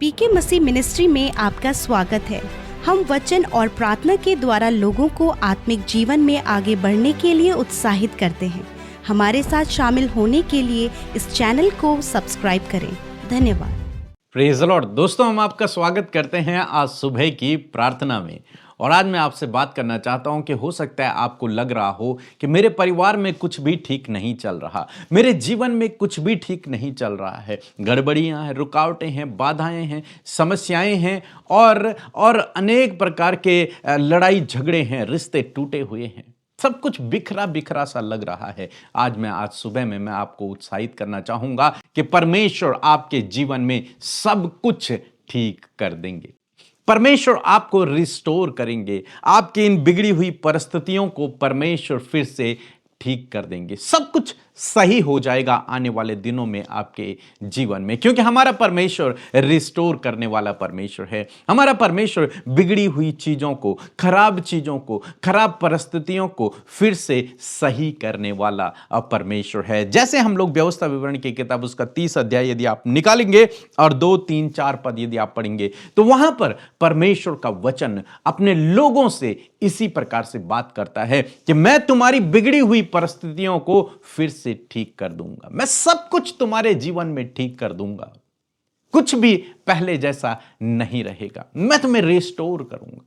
पीके मसीह ministry में आपका स्वागत है। हम वचन और प्रार्थना के द्वारा लोगों को आत्मिक जीवन में आगे बढ़ने के लिए उत्साहित करते हैं। हमारे साथ शामिल होने के लिए इस चैनल को सब्सक्राइब करें। धन्यवाद। Praise the Lord. दोस्तों, हम आपका स्वागत करते हैं आज सुबह की प्रार्थना में। और आज मैं आपसे बात करना चाहता हूं कि हो सकता है आपको लग रहा हो कि मेरे परिवार में कुछ भी ठीक नहीं चल रहा, मेरे जीवन में कुछ भी ठीक नहीं चल रहा है, गड़बड़ियां हैं, रुकावटें हैं, बाधाएं हैं, समस्याएं हैं और अनेक प्रकार के लड़ाई झगड़े हैं, रिश्ते टूटे हुए हैं, सब कुछ बिखरा बिखरा सा लग रहा है। आज सुबह में मैं आपको उत्साहित करना चाहूंगा कि परमेश्वर आपके जीवन में सब कुछ ठीक कर देंगे। परमेश्वर आपको रिस्टोर करेंगे। आपकी इन बिगड़ी हुई परिस्थितियों को परमेश्वर फिर से ठीक कर देंगे। सब कुछ सही हो जाएगा आने वाले दिनों में आपके जीवन में, क्योंकि हमारा परमेश्वर रिस्टोर करने वाला परमेश्वर है। हमारा परमेश्वर बिगड़ी हुई चीजों को, खराब चीजों को, खराब परिस्थितियों को फिर से सही करने वाला परमेश्वर है। जैसे हम लोग व्यवस्था विवरण की किताब उसका 30 अध्याय यदि आप निकालेंगे और 2, 3, 4 पद यदि आप पढ़ेंगे तो वहां पर परमेश्वर का वचन अपने लोगों से इसी प्रकार से बात करता है कि मैं तुम्हारी बिगड़ी हुई परिस्थितियों को फिर से ठीक कर दूंगा। मैं सब कुछ तुम्हारे जीवन में ठीक कर दूंगा। कुछ भी पहले जैसा नहीं रहेगा। मैं तुम्हें रिस्टोर करूंगा।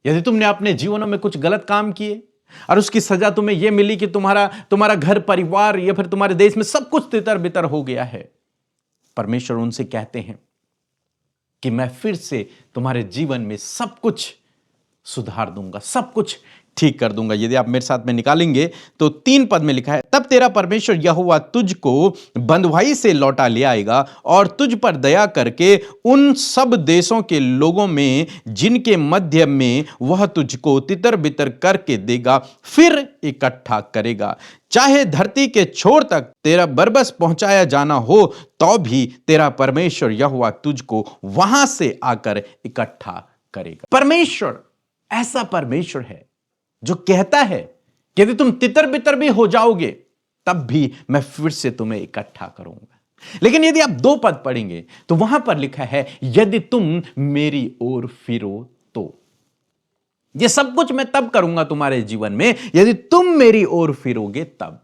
यदि तुमने अपने जीवनों में कुछ गलत काम किए और उसकी सजा तुम्हें यह मिली कि तुम्हारा घर परिवार या फिर तुम्हारे देश में सब कुछ तितर बितर हो गया है, परमेश्वर उनसे कहते हैं कि मैं फिर से तुम्हारे जीवन में सब कुछ सुधार दूंगा, सब कुछ ठीक कर दूंगा। यदि आप मेरे साथ में निकालेंगे तो 3 पद में लिखा है, तब तेरा परमेश्वर यहोवा तुझको बंधुआई से लौटा ले आएगा और तुझ पर दया करके उन सब देशों के लोगों में जिनके मध्य में वह तुझको तितर बितर करके देगा फिर इकट्ठा करेगा। चाहे धरती के छोर तक तेरा बरबस पहुंचाया जाना हो तो भी तेरा परमेश्वर यहोवा तुझको वहां से आकर इकट्ठा करेगा। परमेश्वर ऐसा परमेश्वर है जो कहता है कि यदि तुम तितर बितर भी हो जाओगे तब भी मैं फिर से तुम्हें इकट्ठा करूंगा। लेकिन यदि आप 2 पद पढ़ेंगे तो वहां पर लिखा है, यदि तुम मेरी ओर फिरो तो। यह सब कुछ मैं तब करूंगा तुम्हारे जीवन में यदि तुम मेरी ओर फिरोगे तब,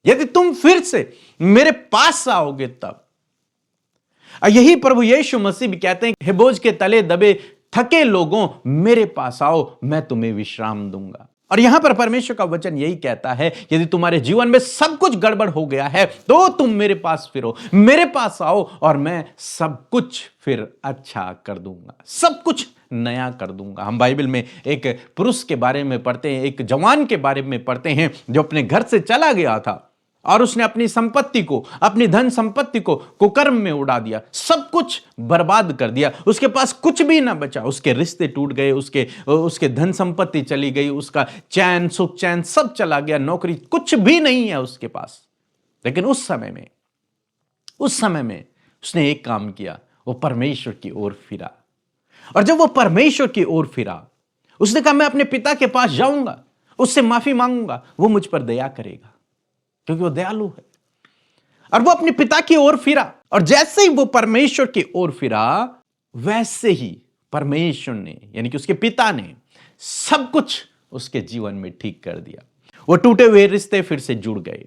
यदि तुम फिर से मेरे पास आओगे तब। यही प्रभु यीशु मसीह भी कहते हैं, हे बोझ के तले दबे थके लोगों मेरे पास आओ, मैं तुम्हें विश्राम दूंगा। और यहां पर परमेश्वर का वचन यही कहता है, यदि तुम्हारे जीवन में सब कुछ गड़बड़ हो गया है तो तुम मेरे पास फिरो, मेरे पास आओ और मैं सब कुछ फिर अच्छा कर दूंगा, सब कुछ नया कर दूंगा। हम बाइबल में एक पुरुष के बारे में पढ़ते हैं, एक जवान के बारे में पढ़ते हैं जो अपने घर से चला गया था और उसने अपनी संपत्ति को, अपनी धन संपत्ति को कुकर्म में उड़ा दिया, सब कुछ बर्बाद कर दिया। उसके पास कुछ भी ना बचा। उसके रिश्ते टूट गए, उसके धन संपत्ति चली गई, उसका चैन सुख चैन सब चला गया, नौकरी कुछ भी नहीं है उसके पास। लेकिन उस समय में उसने एक काम किया, वो परमेश्वर की ओर फिरा। और जब वो परमेश्वर की ओर फिरा, उसने कहा मैं अपने पिता के पास जाऊंगा, उससे माफी मांगूंगा, वो मुझ पर दया करेगा क्योंकि वो दयालु है। और वो अपने पिता की ओर फिरा, और जैसे ही वो परमेश्वर की ओर फिरा वैसे ही परमेश्वर ने, यानी कि उसके पिता ने, सब कुछ उसके जीवन में ठीक कर दिया। वो टूटे हुए रिश्ते फिर से जुड़ गए,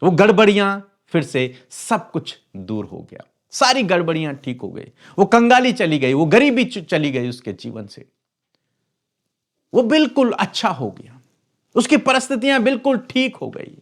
वो गड़बड़ियां फिर से सब कुछ दूर हो गया, सारी गड़बड़ियां ठीक हो गई। वो कंगाली चली गई, वो गरीबी चली गई उसके जीवन से, वो बिल्कुल अच्छा हो गया, उसकी परिस्थितियां बिल्कुल ठीक हो गई।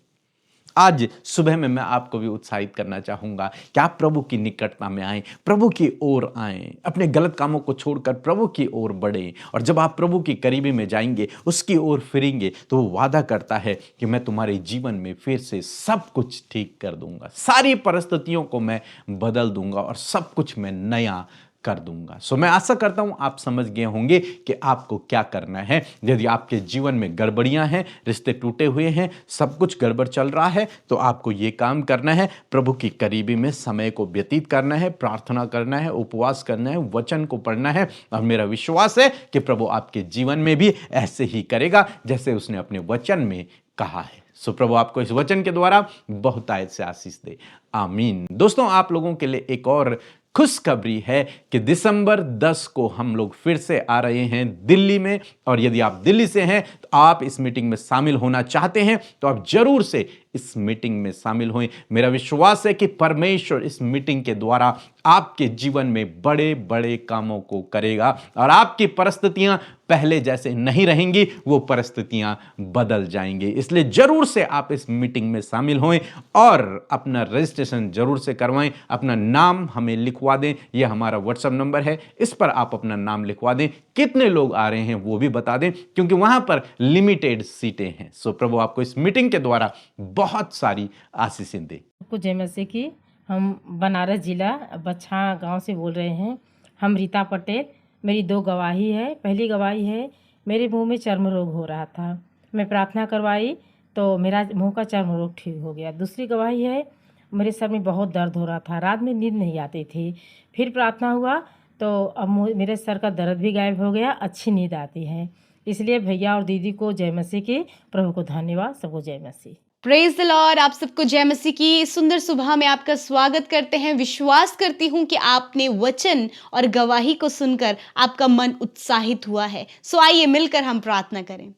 आज सुबह में मैं आपको भी उत्साहित करना चाहूंगा कि आप प्रभु की निकटता में आएं, प्रभु की ओर आएं, अपने गलत कामों को छोड़कर प्रभु की ओर बढ़ें। और जब आप प्रभु की करीबी में जाएंगे, उसकी ओर फिरेंगे, तो वो वादा करता है कि मैं तुम्हारे जीवन में फिर से सब कुछ ठीक कर दूंगा, सारी परिस्थितियों को मैं बदल दूंगा और सब कुछ मैं नया कर दूंगा। सो मैं आशा करता हूं आप समझ गए होंगे कि आपको क्या करना है। यदि आपके जीवन में गड़बड़ियां हैं, रिश्ते टूटे हुए हैं, सब कुछ गड़बड़ चल रहा है, तो आपको यह काम करना है, प्रभु की करीबी में समय को व्यतीत करना है, प्रार्थना करना है, उपवास करना है, वचन को पढ़ना है। और मेरा विश्वास है कि प्रभु आपके जीवन में भी ऐसे ही करेगा जैसे उसने अपने वचन में कहा है। सो प्रभु आपको इस वचन के द्वारा बहुतायत से आशीष दे। आमीन। दोस्तों, आप लोगों के लिए एक और खुशखबरी है कि दिसंबर 10 को हम लोग फिर से आ रहे हैं दिल्ली में। और यदि आप दिल्ली से हैं तो आप इस मीटिंग में शामिल होना चाहते हैं तो आप जरूर से इस मीटिंग में शामिल हों। मेरा विश्वास है कि परमेश्वर इस मीटिंग के द्वारा आपके जीवन में बड़े बड़े कामों को करेगा और आपकी परिस्थितियां पहले जैसे नहीं रहेंगी, वो परिस्थितियां बदल जाएंगी। इसलिए जरूर से आप इस मीटिंग में शामिल हों और अपना रजिस्ट्रेशन जरूर से करवाएं। अपना नाम हमें लिखवा दें, यह हमारा व्हाट्सएप नंबर है, इस पर आप अपना नाम लिखवा दें। कितने लोग आ रहे हैं वो भी बता दें, क्योंकि वहां पर लिमिटेड सीटें हैं। सो प्रभु आपको इस मीटिंग के द्वारा बहुत सारी आशीषें दे। आपको जय मसीह की। हम बनारस जिला बच्छा गांव से बोल रहे हैं। हम रीता पटेल। मेरी 2 गवाही है। पहली गवाही है, मेरे मुंह में चर्म रोग हो रहा था, मैं प्रार्थना करवाई तो मेरा मुंह का चर्म रोग ठीक हो गया। दूसरी गवाही है, मेरे सर में बहुत दर्द हो रहा था, रात में नींद नहीं आती थी, फिर प्रार्थना हुआ तो अब मेरे सर का दर्द भी गायब हो गया, अच्छी नींद आती है। इसलिए भैया और दीदी को जय मसीह की, प्रभु को धन्यवाद, सबको जय मसीह। Praise the Lord. आप सबको जय मसीह की इस सुंदर सुबह में आपका स्वागत करते हैं। विश्वास करती हूँ कि आपने वचन और गवाही को सुनकर आपका मन उत्साहित हुआ है। सो आइए मिलकर हम प्रार्थना करें।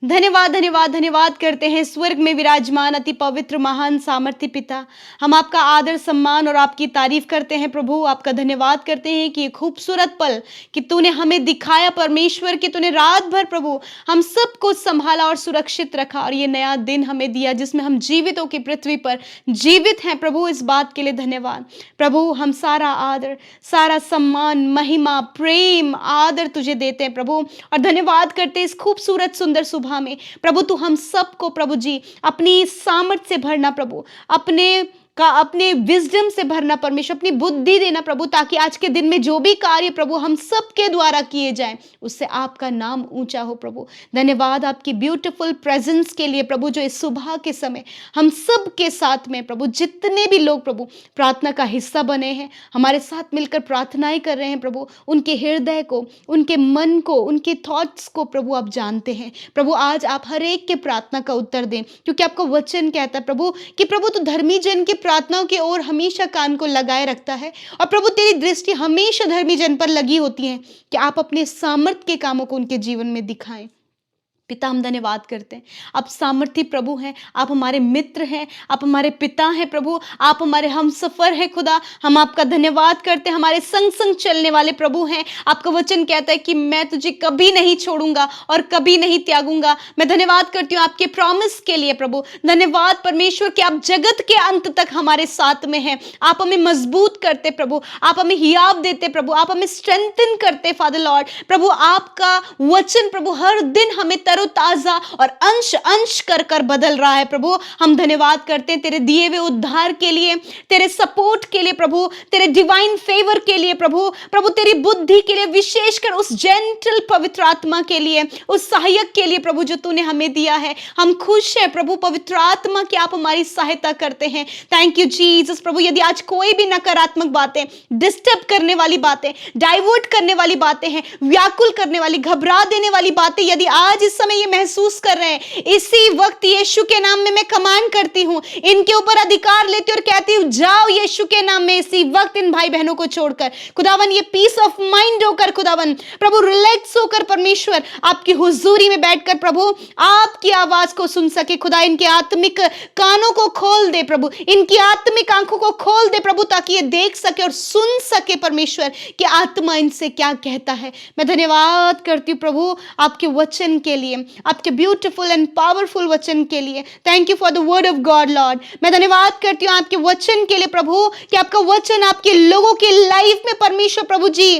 धन्यवाद धन्यवाद धन्यवाद करते हैं स्वर्ग में विराजमान अति पवित्र महान सामर्थ्य पिता। हम आपका आदर सम्मान और आपकी तारीफ करते हैं प्रभु। आपका धन्यवाद करते हैं कि ये खूबसूरत पल कि तूने हमें दिखाया परमेश्वर, कि तूने रात भर प्रभु हम सबको संभाला और सुरक्षित रखा और ये नया दिन हमें दिया जिसमें हम जीवितों की पृथ्वी पर जीवित हैं प्रभु। इस बात के लिए धन्यवाद प्रभु। हम सारा आदर, सारा सम्मान, महिमा, प्रेम, आदर तुझे देते हैं प्रभु और धन्यवाद करते हैं इस खूबसूरत सुंदर सुबह में प्रभु। तू हम सबको प्रभु जी अपनी सामर्थ से भरना प्रभु, अपने विजडम से भरना परमेश्वर, अपनी बुद्धि देना प्रभु, ताकि आज के दिन में जो भी कार्य प्रभु हम सबके द्वारा किए जाएं उससे आपका नाम ऊंचा हो प्रभु। धन्यवाद आपकी ब्यूटीफुल प्रेजेंस के लिए प्रभु, जो इस सुबह के समय हम सब के साथ में प्रभु, जितने भी लोग प्रभु प्रार्थना का हिस्सा बने हैं, हमारे साथ मिलकर प्रार्थनाएं कर रहे हैं प्रभु, उनके हृदय को, उनके मन को, उनके थॉट्स को प्रभु आप जानते हैं प्रभु। आज आप हर एक के प्रार्थना का उत्तर दें, क्योंकि आपका वचन कहता है प्रभु कि प्रभु तू धर्मी जन की प्रार्थनाओं की ओर हमेशा कान को लगाए रखता है और प्रभु तेरी दृष्टि हमेशा धर्मी जन पर लगी होती है कि आप अपने सामर्थ के कामों को उनके जीवन में दिखाएं। पिता हम धन्यवाद करते हैं, आप सामर्थी प्रभु हैं, आप हमारे मित्र हैं, आप हमारे पिता हैं प्रभु, आप हमारे हम सफर हैं खुदा। हम आपका धन्यवाद करते हैं, हमारे संग संग चलने वाले प्रभु हैं। आपका वचन कहता है कि मैं तुझे कभी नहीं छोड़ूंगा और कभी नहीं त्यागूंगा। मैं धन्यवाद करती हूँ आपके प्रॉमिस के लिए प्रभु। धन्यवाद परमेश्वर कि आप जगत के अंत तक हमारे साथ में हैं। आप हमें मजबूत करते प्रभु, आप हमें हियाव देते प्रभु, आप हमें स्ट्रेंथन करते फादर लॉर्ड। प्रभु आपका वचन प्रभु हर दिन हमें ताजा और अंश अंश कर कर बदल रहा है प्रभु। हम धन्यवाद करते हैं तेरे दिए हुए उद्धार के लिए, तेरे सपोर्ट के लिए प्रभु, तेरे डिवाइन फेवर के लिए प्रभु, प्रभु तेरी बुद्धि के लिए, विशेषकर उस जेंटल पवित्र आत्मा के लिए, उस सहायक के लिए प्रभु जो तूने हमें दिया है। हम खुश हैं प्रभु पवित्र आत्मा कि आप हमारी सहायता करते हैं। थैंक यू जीसस प्रभु। यदि आज कोई भी नकारात्मक बातें, डिस्टर्ब करने वाली बातें, डाइवर्ट करने वाली बातें हैं, व्याकुल करने वाली, घबरा देने वाली बातें यदि आज इस समय ये महसूस कर रहे हैं, इसी वक्त यीशु के नाम में मैं कमांड करती हूं, इनके ऊपर अधिकार लेती हूं और कहती हूं जाओ यीशु के नाम में इसी वक्त इन भाई बहनों को छोड़कर। खुदावन ये पीस ऑफ माइंड होकर खुदावन प्रभु रिलैक्स होकर परमेश्वर आपकी हुजूरी में बैठकर प्रभु आपकी आवाज को सुन सके। खुदा इनके आत्मिक कानों को खोल दे प्रभु, इनकी आत्मिक आंखों को खोल दे प्रभु, ताकि ये देख सके और सुन सके परमेश्वर कि आत्मा इनसे क्या कहता है। मैं धन्यवाद करती हूँ प्रभु आपके वचन के लिए, आपके ब्यूटीफुल एंड पावरफुल वचन के लिए। Thank you for the word of God Lord. मैं धन्यवाद करती हूँ आपके वचन के लिए प्रभु कि आपका वचन आपके लोगों की लाइफ में परमेश्वर प्रभु जी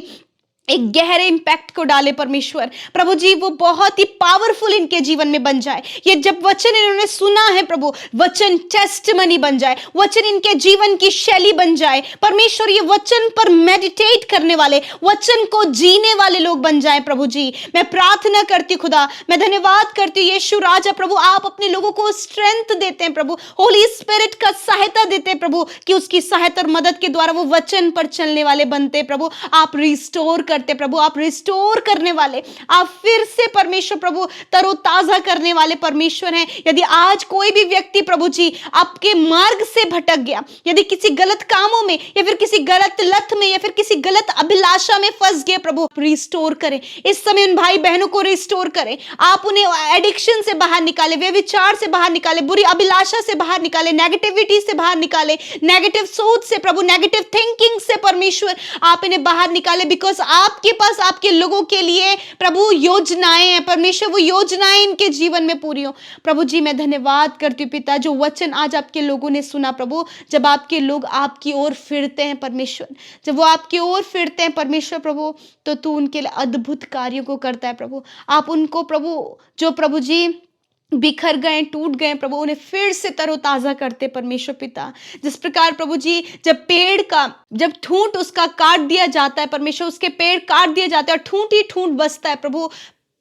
एक गहरे इंपैक्ट को डाले परमेश्वर प्रभु जी, वो बहुत ही पावरफुल इनके जीवन में बन जाए। ये जब वचन इन्होंने सुना है प्रभु, वचन टेस्टमनी बन जाए, वचन इनके जीवन की शैली बन जाए परमेश्वर। ये वचन पर मेडिटेट करने वाले, वचन को जीने वाले लोग बन जाए प्रभु जी। मैं प्रार्थना करती हूँ खुदा, मैं धन्यवाद करती हूँ यीशु राजा प्रभु, आप अपने लोगों को स्ट्रेंथ देते हैं प्रभु, होली स्पिरिट का सहायता देते हैं प्रभु, कि उसकी सहायता और मदद के द्वारा वो वचन पर चलने वाले बनते प्रभु। आप रिस्टोर कर करते प्रभु, आप रिस्टोर करने वाले, आप फिर से परमेश्वर प्रभु तरोताजा करने वाले परमेश्वर हैं। यदि आज कोई भी व्यक्ति प्रभु जी आपके मार्ग से भटक गया, यदि किसी गलत कामों में या फिर किसी गलत लत में या फिर किसी गलत अभिलाषा में फंस गए प्रभु, रिस्टोर करें इस समय उन भाई बहनों को, रिस्टोर करें। आप उन्हें एडिक्शन से बाहर निकाले, व्यभिचार से बाहर निकाले, बुरी अभिलाषा से बाहर निकाले, नेगेटिविटी से बाहर निकाले, नेगेटिव सोच से प्रभु, नेगेटिव थिंकिंग से परमेश्वर आप इन्हें बाहर निकाले। बिकॉज आपके पास आपके लोगों के लिए प्रभु योजनाएं हैं परमेश्वर, वो योजनाएं इनके जीवन में पूरी हो। प्रभु जी मैं धन्यवाद करती हूँ पिता, जो वचन आज आपके लोगों ने सुना प्रभु, जब आपके लोग आपकी ओर फिरते हैं परमेश्वर, जब वो आपकी ओर फिरते हैं परमेश्वर प्रभु, तो तू उनके लिए अद्भुत कार्यों को करता है प्रभु। आप उनको प्रभु, जो प्रभु जी बिखर गए, टूट गए प्रभु, उन्हें फिर से तरोताजा करते परमेश्वर पिता। जिस प्रकार प्रभु जी जब पेड़ का, जब ठूंठ उसका काट दिया जाता है परमेश्वर, उसके पेड़ काट दिए जाते हैं और ठूंठ ही ठूंठ बचता है प्रभु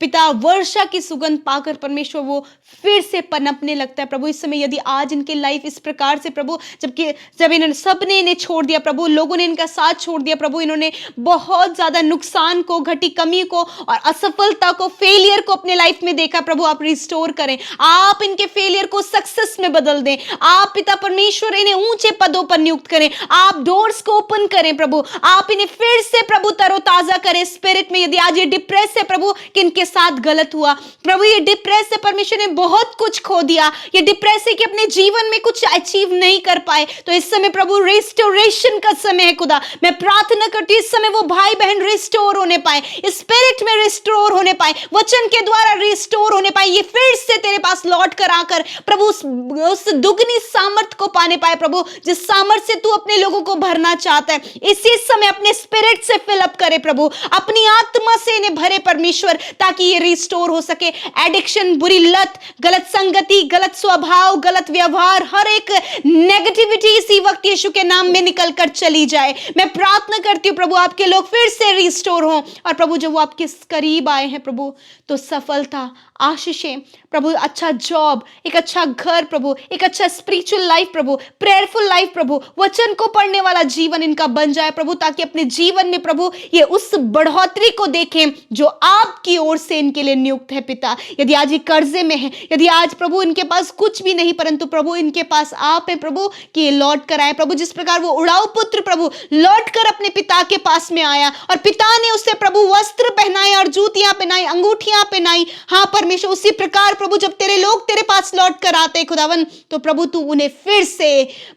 पिता, वर्षा की सुगंध पाकर परमेश्वर वो फिर से पनपने लगता है प्रभु। इस समय यदि आज इनकी लाइफ इस प्रकार से प्रभु, जब इन्होंने सबने इन्हें छोड़ दिया प्रभु, लोगों ने इनका साथ छोड़ दिया प्रभु, इन्होंने बहुत ज्यादा नुकसान को, घटी कमी को और असफलता को, फेलियर को अपने लाइफ में देखा प्रभु, आप रिस्टोर करें, आप इनके फेलियर को सक्सेस में बदल दें। आप पिता परमेश्वर इन्हें ऊंचे पदों पर नियुक्त करें, आप डोर्स को ओपन करें प्रभु, आप इन्हें फिर से प्रभु तरोताजा करें स्पिरिट में। यदि आज ये डिप्रेस है प्रभु कि इनके साथ गलत हुआ प्रभु, ये डिप्रेस से परमेश्वर ने बहुत कुछ खो दिया, ये डिप्रेस है कि अपने जीवन में कुछ अचीव नहीं कर पाए, तो इस समय प्रभु रिस्टोरेशन का समय है खुदा। मैं प्रार्थना करती हूँ इस समय वो भाई बहन रिस्टोर होने पाए, स्पिरिट में रिस्टोर होने पाए, वचन के द्वारा रिस्टोर होने पाए, ये फिर से तेरे पास लौट कर आकर प्रभु उस दुगनी सामर्थ को पाने पाए प्रभु, जिस सामर्थ से तू अपने लोगों को भरना चाहता है। इसी समय अपने स्पिरिट से फिलअप करे प्रभु, अपनी आत्मा से इन्हें भरे परमेश्वर, ताकि ये रिस्टोर हो सके। एडिक्शन, बुरी लत, गलत संगति, गलत स्वभाव, गलत व्यवहार, हर एक नेगेटिविटी इसी वक्त यीशु के नाम में निकल कर चली जाए। मैं प्रार्थना करती हूँ प्रभु आपके लोग फिर से रिस्टोर हों, और प्रभु जब वो आपके करीब आए हैं प्रभु, तो सफलता, आशीषें प्रभु, अच्छा जॉब, एक अच्छा घर प्रभु, एक अच्छा स्पिरिचुअल लाइफ प्रभु, प्रेयरफुल लाइफ प्रभु, वचन को पढ़ने वाला जीवन इनका बन जाए प्रभु, ताकि अपने जीवन में प्रभु ये उस बढ़ोतरी को देखें जो आपकी ओर से इनके लिए नियुक्त है पिता। यदि आज ये कर्जे में है, यदि आज प्रभु इनके पास कुछ भी नहीं, परंतु प्रभु इनके पास आप हैं प्रभु कि ये लौट कर आए प्रभु, जिस प्रकार वो उड़ाऊ पुत्र प्रभु लौट कर अपने पिता के पास में आया और पिता ने उसे प्रभु वस्त्र पहनाए और जूतियां पहनाई, अंगूठियां पहनाई। हाँ परमेश्वर, उसी प्रकार प्रभु जब तेरे लोग तेरे पास लौट कर आते खुदावन, तो प्रभु तू उन्हें फिर से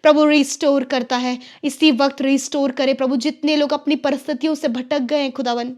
प्रभु रिस्टोर करता है। इसी वक्त रिस्टोर करे प्रभु, जितने लोग अपनी परिस्थितियों से भटक गए हैं खुदावन,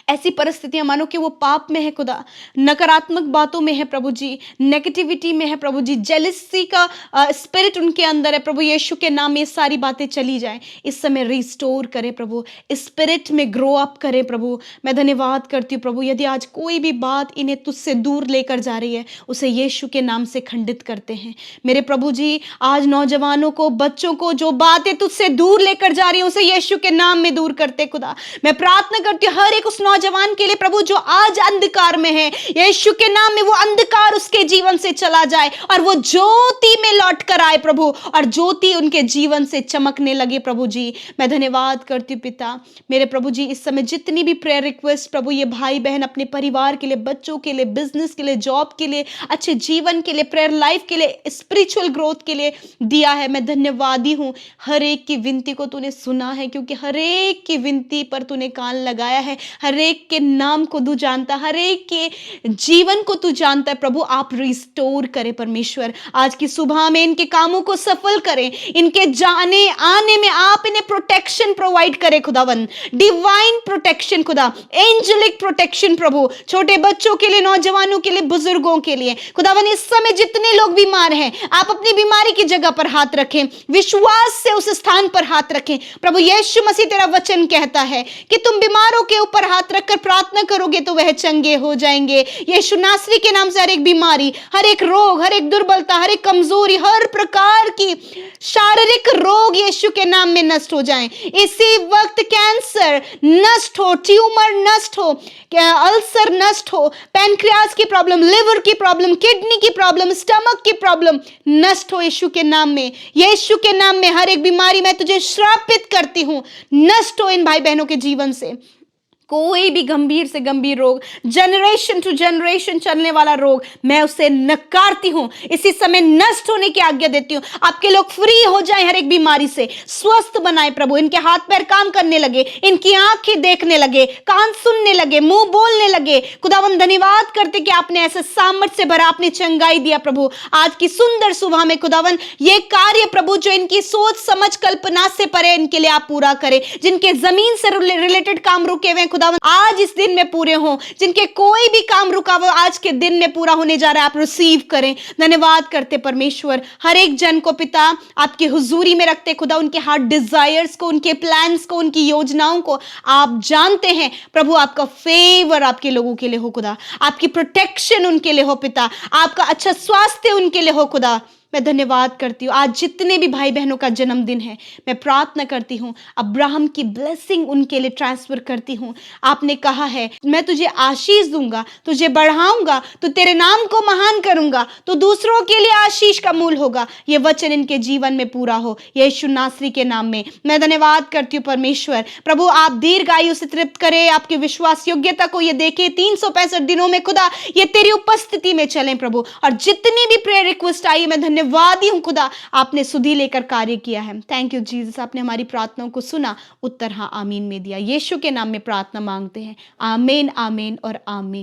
ऐसी परिस्थितियां मानो कि वो पाप में है खुदा, नकारात्मक बातों में है प्रभु जी, नेगेटिविटी में है प्रभु जी, जेलसी का स्पिरिट उनके अंदर है प्रभु, यीशु के नाम में ये सारी बातें चली जाएं। इस समय रिस्टोर करे प्रभु, स्पिरिट में ग्रो अप करे प्रभु। मैं धन्यवाद करती हूँ प्रभु, यदि आज कोई भी बात इन्हें तुझसे दूर लेकर जा रही है, उसे यीशु के नाम से खंडित करते हैं मेरे प्रभु जी। आज नौजवानों को, बच्चों को जो बातें तुझसे दूर लेकर जा रही है, उसे यीशु के नाम में दूर करते खुदा। मैं प्रार्थना करती हूँ हर एक उस नौजवान के लिए प्रभु जो आज अंधकार में है, यीशु के नाम में वो अंधकार उसके जीवन से चला जाए और वो ज्योति में लौट कर आए प्रभु, और ज्योति उनके जीवन से चमकने लगे प्रभु जी। मैं धन्यवाद करती हूँ पिता मेरे प्रभु जी। इस समय जितनी भी प्रेयर रिक्वेस्ट प्रभु ये भाई बहन अपने परिवार के लिए, बच्चों के लिए, बिजनेस के लिए, जॉब के लिए, अच्छे जीवन के लिए, प्रेयर लाइफ के लिए, स्पिरिचुअल ग्रोथ के लिए दिया है, मैं धन्यवादी हूँ। हर एक की विनती को तूने सुना है, क्योंकि हर एक की विनती पर तूने कान लगाया है। हर एक के नाम को तू जानता, हर एक के जीवन को तू जानता है प्रभु। आप रिस्टोर करें परमेश्वर, आज की सुबह में इनके कामों को सफल करें, इनके जाने आने में आप इन्हें प्रोटेक्शन प्रोवाइड करें खुदावन, डिवाइन प्रोटेक्शन खुदा, एंजेलिक प्रोटेक्शन प्रभु, छोटे बच्चों के लिए, नौजवानों के लिए, बुजुर्गों के लिए खुदावन। इस समय जितने लोग बीमार हैं, आप अपनी बीमारी की जगह पर हाथ रखें, विश्वास से उस स्थान पर हाथ रखें प्रभु। यीशु मसीह तेरा वचन कहता है कि तुम बीमारों के ऊपर हाथ रखकर प्रार्थना करोगे तो वह चंगे हो जाएंगे। यीशु नासरी के नाम से हर एक बीमारी, हर एक रोग, हर एक दुर्बलता, हर एक कमजोरी, हर प्रकार की शारीरिक रोग यीशु के नाम में नष्ट हो जाएं। इसी वक्त कैंसर नष्ट हो, ट्यूमर नष्ट हो, अल्सर नष्ट हो, पैनक्रियाज की प्रॉब्लम, लिवर की प्रॉब्लम, किडनी की प्रॉब्लम, स्टमक की प्रॉब्लम नष्ट हो यीशु के नाम में। यीशु के नाम में हर एक बीमारी मैं तुझे श्रापित करती हूं, नष्ट हो इन भाई बहनों के जीवन से। कोई भी गंभीर से गंभीर रोग, जनरेशन टू जनरेशन चलने वाला रोग, मैं उसे नकारती हूं, इसी समय नष्ट होने की आज्ञा देती हूं। आपके लोग फ्री हो जाएं हर एक बीमारी से, स्वस्थ बनाए प्रभु, इनके हाथ पैर काम करने लगे, इनकी आंखें देखने लगे, कान सुनने लगे, मुंह बोलने लगे। खुदावन धन्यवाद करते कि आपने ऐसे सामर्थ से भरा, आपने चंगाई दिया प्रभु। आज की सुंदर सुबह में खुदावन ये कार्य प्रभु जो इनकी सोच समझ कल्पना से परे, इनके लिए आप पूरा करें। जिनके जमीन से रिलेटेड काम रुके हुए खुदावन आज इस दिन में पूरे हों, जिनके कोई भी काम रुका हुआ आज के दिन में पूरा होने जा रहा है, आप रिसीव करें। धन्यवाद करते परमेश्वर, हर एक जन को पिता आपकी हुजूरी में रखते खुदा, उनके हार्ट डिजायर्स को, उनके प्लान्स को, उनकी योजनाओं को आप जानते हैं प्रभु। आपका फेवर आपके लोगों के लिए हो खुदा, आपकी प्रोटेक्शन उनके लिए हो पिता, आपका अच्छा स्वास्थ्य उनके लिए हो खुदा। मैं धन्यवाद करती हूँ। आज जितने भी भाई बहनों का जन्मदिन है, मैं प्रार्थना करती हूँ अब्राहम की ब्लेसिंग उनके लिए ट्रांसफर करती हूँ। आपने कहा है मैं तुझे आशीष दूंगा, तुझे बढ़ाऊंगा, तो तेरे नाम को महान करूंगा, तो दूसरों के लिए आशीष का मूल होगा। ये वचन इनके जीवन में पूरा हो, यीशु नासरी के नाम में मैं धन्यवाद करती हूँ परमेश्वर। प्रभु आप दीर्घ आयु से तृप्त करे, आपके विश्वास योग्यता को ये देखे, 365 दिनों में खुदा ये तेरी उपस्थिति में चलें प्रभु। और जितनी भी प्रेयर रिक्वेस्ट आई, मैं धन्यवादी हूं खुदा, आपने सुधी लेकर कार्य किया है। थैंक यू जीसस, आपने हमारी प्रार्थनाओं को सुना, उत्तर हाँ आमीन में दिया। यीशु के नाम में प्रार्थना मांगते हैं, आमीन आमीन और आमीन।